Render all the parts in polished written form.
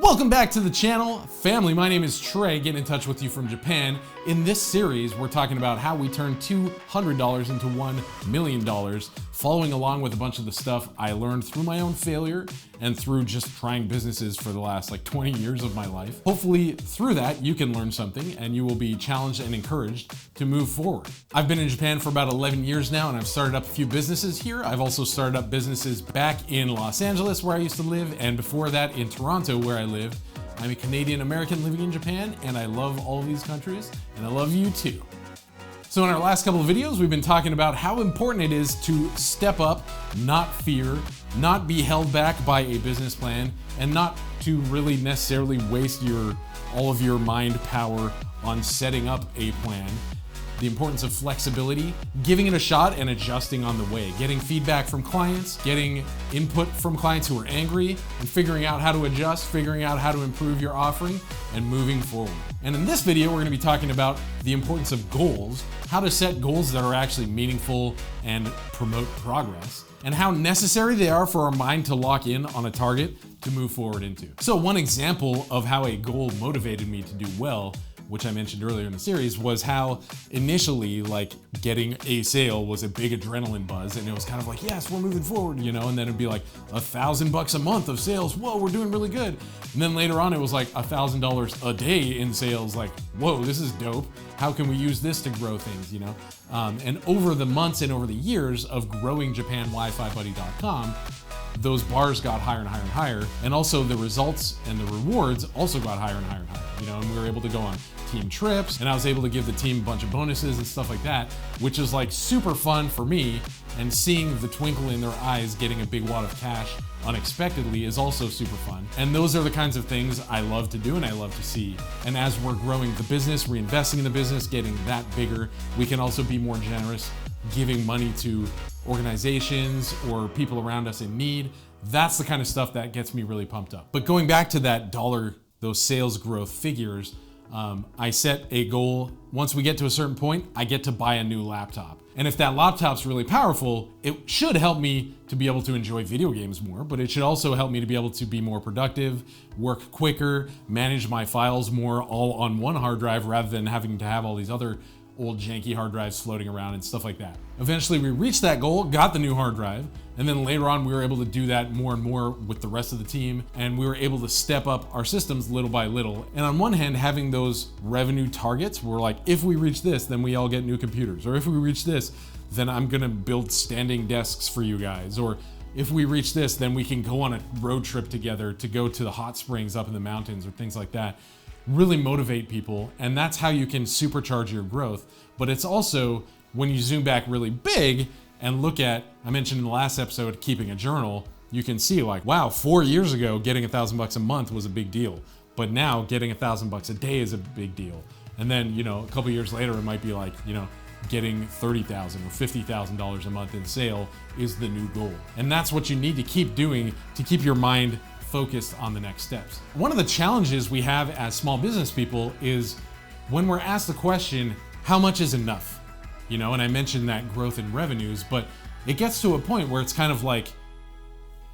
Welcome back to the channel. Family, my name is Trey, getting in touch with you from Japan. In this series, we're talking about how we turn $200 into $1 million, following along with a bunch of the stuff I learned through my own failure and through just trying businesses for the last 20 years of my life. Hopefully through that, you can learn something and you will be challenged and encouraged to move forward. I've been in Japan for about 11 years now, and I've started up a few businesses here. I've also started up businesses back in Los Angeles, where I used to live, and before that in Toronto, where I lived. I'm a Canadian American living in Japan, and I love all of these countries, and I love you too. So in our last couple of videos, we've been talking about how important it is to step up, not fear, not be held back by a business plan, and not to really necessarily waste all of your mind power on setting up a plan. The importance of flexibility, giving it a shot and adjusting on the way, getting feedback from clients, getting input from clients who are angry, and figuring out how to adjust, figuring out how to improve your offering, and moving forward. And in this video, we're going to be talking about the importance of goals, how to set goals that are actually meaningful and promote progress, and how necessary they are for our mind to lock in on a target to move forward into. So one example of how a goal motivated me to do well, which I mentioned earlier in the series, was how initially getting a sale was a big adrenaline buzz, and it was kind of like, yes, we're moving forward, and then it'd be like $1,000 a month of sales. Whoa, we're doing really good. And then later on, it was like $1,000 a day in sales. Like, whoa, this is dope. How can we use this to grow things, And over the months and over the years of growing JapanWiFiBuddy.com, those bars got higher and higher and higher, and also the results and the rewards also got higher and higher and higher, and we were able to go on team trips, and I was able to give the team a bunch of bonuses and stuff like that, which is super fun for me, and seeing the twinkle in their eyes getting a big wad of cash unexpectedly is also super fun. And those are the kinds of things I love to do and I love to see. And as we're growing the business, reinvesting in the business, getting that bigger, we can also be more generous, giving money to organizations or people around us in need. That's the kind of stuff that gets me really pumped up. But going back to that those sales growth figures, I set a goal. Once we get to a certain point, I get to buy a new laptop. And if that laptop's really powerful, it should help me to be able to enjoy video games more, but it should also help me to be able to be more productive, work quicker, manage my files more all on one hard drive rather than having to have all these other old janky hard drives floating around and stuff like that. Eventually we reached that goal, got the new hard drive, and then later on we were able to do that more and more with the rest of the team, and we were able to step up our systems little by little. And on one hand, having those revenue targets were like, if we reach this, then we all get new computers, or if we reach this, then I'm gonna build standing desks for you guys, or if we reach this, then we can go on a road trip together to go to the hot springs up in the mountains or things like that. Really motivate people, and that's how you can supercharge your growth. But it's also, when you zoom back really big and look at, I mentioned in the last episode, keeping a journal, you can see wow, 4 years ago, getting $1,000 a month was a big deal. But now getting $1,000 a day is a big deal. And then, a couple years later, it might be getting $30,000 or $50,000 a month in sale is the new goal. And that's what you need to keep doing to keep your mind focused on the next steps. One of the challenges we have as small business people is when we're asked the question, how much is enough? And I mentioned that growth in revenues, but it gets to a point where it's kind of like,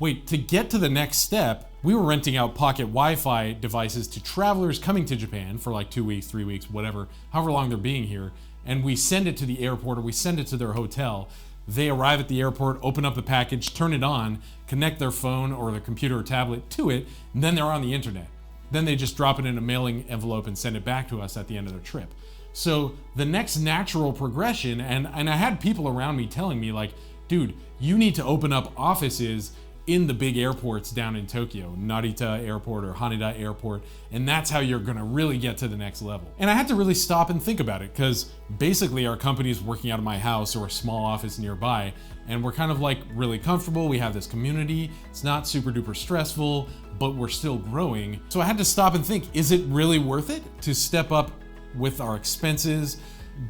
wait, to get to the next step, we were renting out pocket Wi-Fi devices to travelers coming to Japan for 2 weeks, 3 weeks, whatever, however long they're being here, and we send it to the airport or we send it to their hotel. They arrive at the airport, open up the package, turn it on, connect their phone or their computer or tablet to it, and then they're on the internet. Then they just drop it in a mailing envelope and send it back to us at the end of their trip. So the next natural progression, and I had people around me telling me dude, you need to open up offices in the big airports down in Tokyo, Narita Airport or Haneda Airport, and that's how you're gonna really get to the next level. And I had to really stop and think about it, because basically our company is working out of my house or a small office nearby, and we're kind of really comfortable. We have this community. It's not super duper stressful, but we're still growing. So I had to stop and think, is it really worth it to step up with our expenses,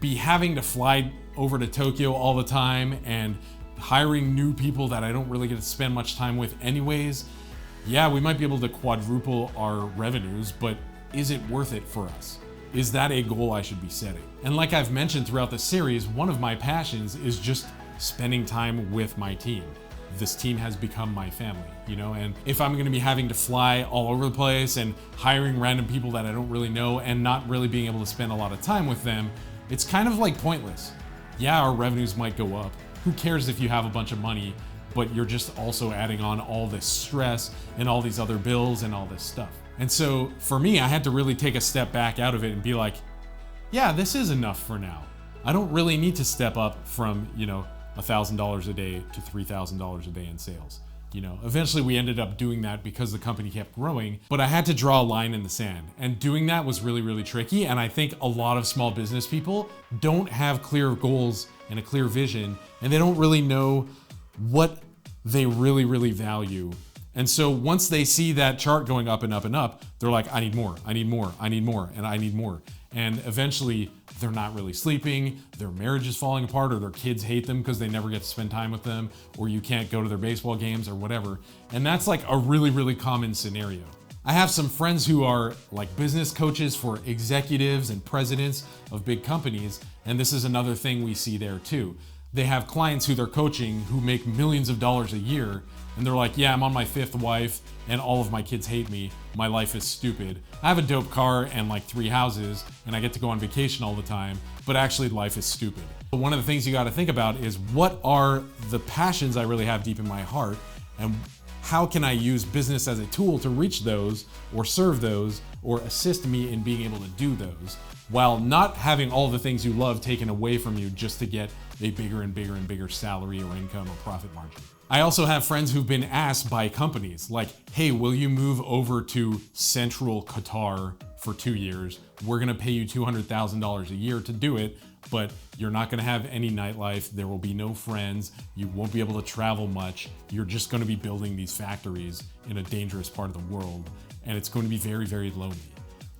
be having to fly over to Tokyo all the time, and hiring new people that I don't really get to spend much time with anyways? Yeah, we might be able to quadruple our revenues, but is it worth it for us? Is that a goal I should be setting? And like I've mentioned throughout the series, one of my passions is just spending time with my team. this team has become my family, you know? And if I'm gonna be having to fly all over the place and hiring random people that I don't really know and not really being able to spend a lot of time with them, it's kind of like pointless. Yeah, our revenues might go up. Who cares if you have a bunch of money, but you're just also adding on all this stress and all these other bills and all this stuff. And so for me, I had to really take a step back out of it and be like, yeah, this is enough for now. I don't really need to step up from, you know, $1,000 a day to $3,000 a day in sales. You know, eventually we ended up doing that because the company kept growing, but I had to draw a line in the sand. And doing that was really, really tricky. And I think a lot of small business people don't have clear goals and a clear vision, and they don't really know what they really, really value. And so once they see that chart going up and up and up, they're like, I need more, I need more, I need more, and I need more. And eventually they're not really sleeping, their marriage is falling apart, or their kids hate them because they never get to spend time with them, or you can't go to their baseball games or whatever. And that's like a really, really common scenario. I have some friends who are like business coaches for executives and presidents of big companies, and this is another thing we see there too. They have clients who they're coaching who make millions of dollars a year, and they're like, yeah, I'm on my 5th wife and all of my kids hate me. My life is stupid. I have a dope car and like 3 houses and I get to go on vacation all the time, but actually life is stupid. But one of the things you gotta think about is, what are the passions I really have deep in my heart, and how can I use business as a tool to reach those or serve those or assist me in being able to do those, while not having all the things you love taken away from you just to get a bigger and bigger and bigger salary or income or profit margin. I also have friends who've been asked by companies like, hey, will you move over to Central Qatar for 2 years? We're gonna pay you $200,000 a year to do it, but you're not gonna have any nightlife, there will be no friends, you won't be able to travel much, you're just gonna be building these factories in a dangerous part of the world, and it's going to be very, very lonely.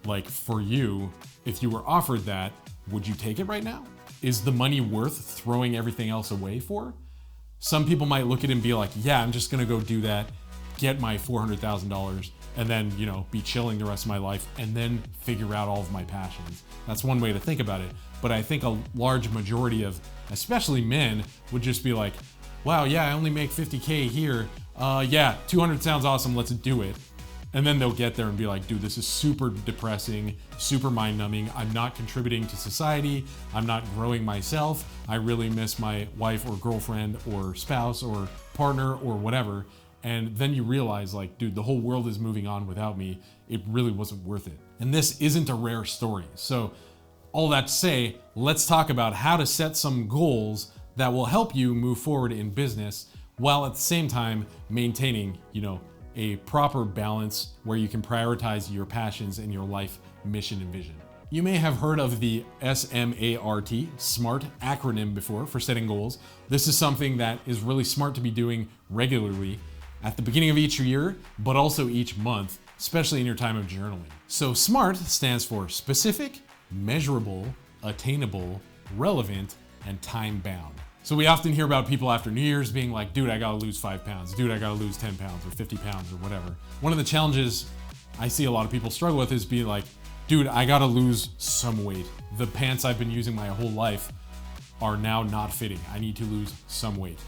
Like, for you, if you were offered that, would you take it right now? Is the money worth throwing everything else away for? Some people might look at it and be like, yeah, I'm just gonna go do that, get my $400,000, and then, you know, be chilling the rest of my life, and then figure out all of my passions. That's one way to think about it. But I think a large majority of, especially men, would just be like, wow, yeah, I only make 50K here. Yeah, 200 sounds awesome, let's do it. And then they'll get there and be like, dude, this is super depressing, super mind-numbing. I'm not contributing to society. I'm not growing myself. I really miss my wife or girlfriend or spouse or partner or whatever. And then you realize, like, dude, the whole world is moving on without me. It really wasn't worth it. And this isn't a rare story. So all that to say, let's talk about how to set some goals that will help you move forward in business while at the same time maintaining, you know, a proper balance where you can prioritize your passions and your life mission and vision. You may have heard of the SMART, SMART acronym before for setting goals. This is something that is really smart to be doing regularly at the beginning of each year, but also each month, especially in your time of journaling. So SMART stands for specific, measurable, attainable, relevant, and time-bound. So we often hear about people after New Year's being like, dude, I gotta lose 5 pounds. Dude, I gotta lose 10 pounds or 50 pounds or whatever. One of the challenges I see a lot of people struggle with is being like, dude, I gotta lose some weight. The pants I've been using my whole life are now not fitting. I need to lose some weight.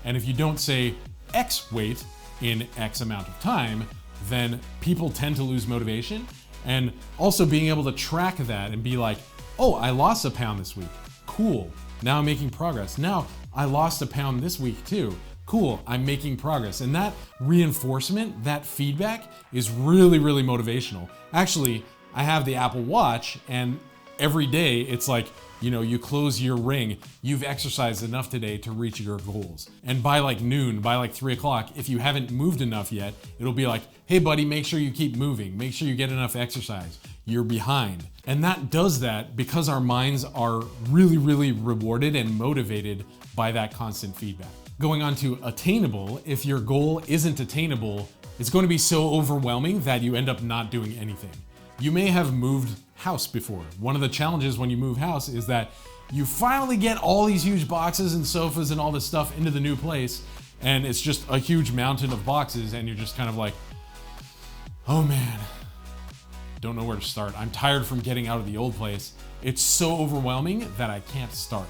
And if you don't say X weight in X amount of time, then people tend to lose motivation. And also being able to track that and be like, oh, I lost a pound this week. Cool. Now I'm making progress. Now I lost a pound this week too. Cool, I'm making progress. And that reinforcement, that feedback is really, really motivational. Actually, I have the Apple Watch, and every day it's like, you know, you close your ring, you've exercised enough today to reach your goals. And by like noon, by like 3 o'clock, if you haven't moved enough yet, it'll be like, hey buddy, make sure you keep moving. Make sure you get enough exercise. You're behind. And that does that because our minds are really, really rewarded and motivated by that constant feedback. Going on to attainable, if your goal isn't attainable, it's going to be so overwhelming that you end up not doing anything. You may have moved house before. One of the challenges when you move house is that you finally get all these huge boxes and sofas and all this stuff into the new place, and it's just a huge mountain of boxes, and you're just kind of like, oh man, don't know where to start. I'm tired from getting out of the old place. It's so overwhelming that I can't start,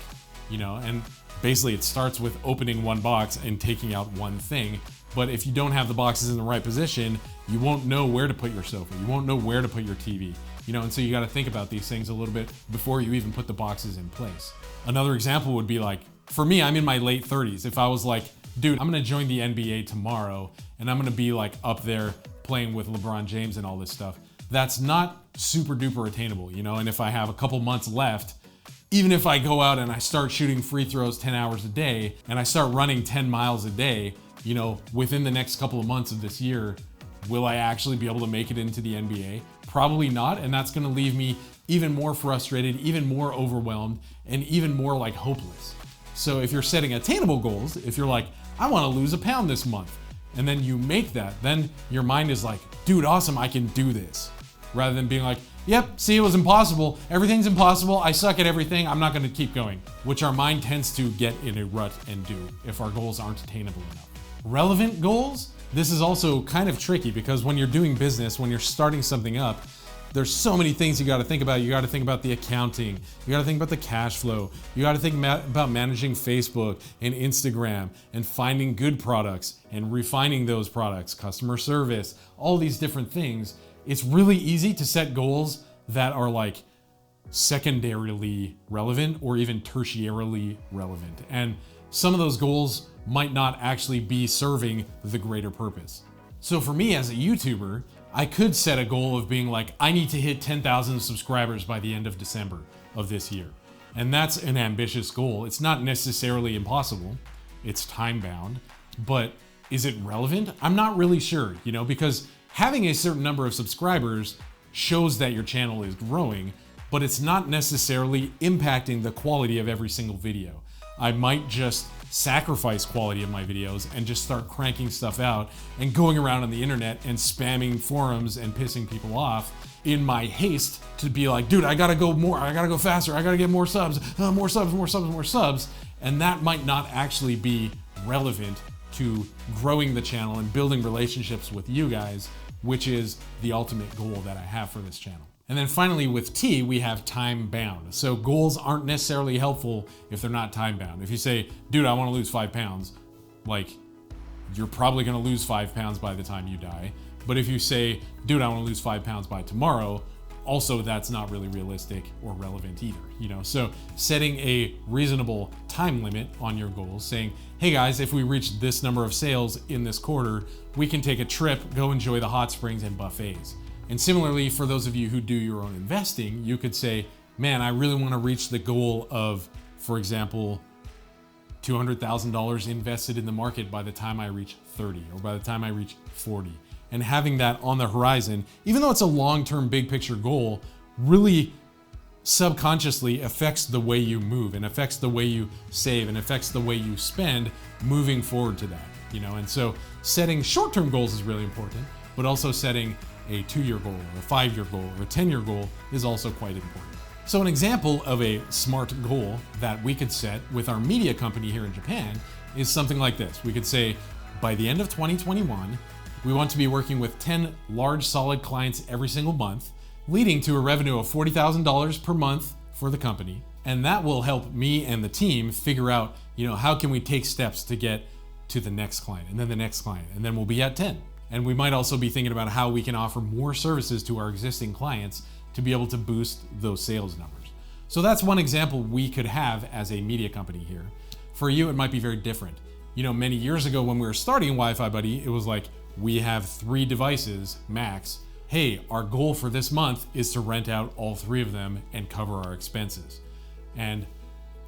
you know? And Basically, it starts with opening one box and taking out one thing. But if you don't have the boxes in the right position, you won't know where to put your sofa. You won't know where to put your TV. And so you got to think about these things a little bit before you even put the boxes in place. Another example would be like, for me, I'm in my late 30s. If I was like, dude, I'm gonna join the NBA tomorrow and I'm gonna be like up there playing with LeBron James and all this stuff, that's not super duper attainable, And if I have a couple months left, even if I go out and I start shooting free throws 10 hours a day and I start running 10 miles a day, within the next couple of months of this year, will I actually be able to make it into the NBA? Probably not, and that's gonna leave me even more frustrated, even more overwhelmed, and even more like hopeless. So if you're setting attainable goals, if you're like, I wanna lose a pound this month, and then you make that, then your mind is like, dude, awesome, I can do this. Rather than being like, yep, see, it was impossible. Everything's impossible. I suck at everything. I'm not gonna keep going, which our mind tends to get in a rut and do if our goals aren't attainable enough. Relevant goals, this is also kind of tricky because when you're doing business, when you're starting something up, there's so many things you gotta think about. You gotta think about the accounting. You gotta think about the cash flow. You gotta think about managing Facebook and Instagram and finding good products and refining those products, customer service, all these different things. It's really easy to set goals that are like secondarily relevant or even tertiarily relevant. And some of those goals might not actually be serving the greater purpose. So for me as a YouTuber, I could set a goal of being like, I need to hit 10,000 subscribers by the end of December of this year. And that's an ambitious goal. It's not necessarily impossible. It's time bound, but is it relevant? I'm not really sure, because having a certain number of subscribers shows that your channel is growing, but it's not necessarily impacting the quality of every single video. I might just sacrifice quality of my videos and just start cranking stuff out and going around on the internet and spamming forums and pissing people off in my haste to be like, dude, I gotta go more, I gotta go faster, I gotta get more subs, more subs, more subs, more subs. And that might not actually be relevant to growing the channel and building relationships with you guys, which is the ultimate goal that I have for this channel. And then finally with T, we have time bound. So goals aren't necessarily helpful if they're not time bound. If you say, dude, I wanna lose 5 pounds, like you're probably gonna lose 5 pounds by the time you die. But if you say, dude, I wanna lose 5 pounds by tomorrow, also that's not really realistic or relevant either, So setting a reasonable time limit on your goals, saying, hey guys, if we reach this number of sales in this quarter, we can take a trip, go enjoy the hot springs and buffets. And similarly, for those of you who do your own investing, you could say, man, I really want to reach the goal of, for example, $200,000 invested in the market by the time I reach 30 or by the time I reach 40. And having that on the horizon, even though it's a long-term big picture goal, really subconsciously affects the way you move and affects the way you save and affects the way you spend moving forward to that, And so setting short-term goals is really important, but also setting a 2-year goal or a 5-year goal or a 10-year goal is also quite important. So an example of a smart goal that we could set with our media company here in Japan is something like this. We could say, by the end of 2021, we want to be working with 10 large solid clients every single month, leading to a revenue of $40,000 per month for the company. And that will help me and the team figure out, how can we take steps to get to the next client and then the next client, and then we'll be at 10. And we might also be thinking about how we can offer more services to our existing clients to be able to boost those sales numbers. So that's one example we could have as a media company here. For you, it might be very different. Many years ago when we were starting Wi-Fi Buddy, it was like, we have 3 devices max. Hey, our goal for this month is to rent out all 3 of them and cover our expenses. And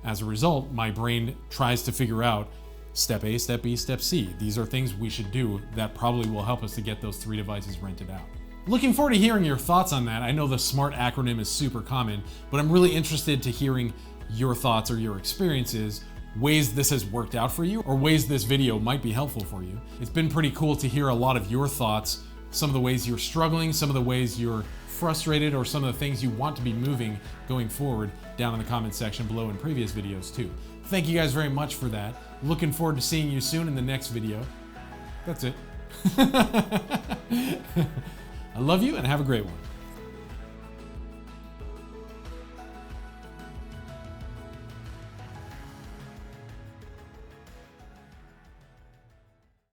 as a result, my brain tries to figure out step A, step B, step C. These are things we should do that probably will help us to get those 3 devices rented out. Looking forward to hearing your thoughts on that. I know the SMART acronym is super common, but I'm really interested to hearing your thoughts or your experiences, ways this has worked out for you, or ways this video might be helpful for you. It's been pretty cool to hear a lot of your thoughts, some of the ways you're struggling, some of the ways you're frustrated, or some of the things you want to be moving going forward down in the comment section below in previous videos too. Thank you guys very much for that. Looking forward to seeing you soon in the next video. That's it. I love you and have a great one.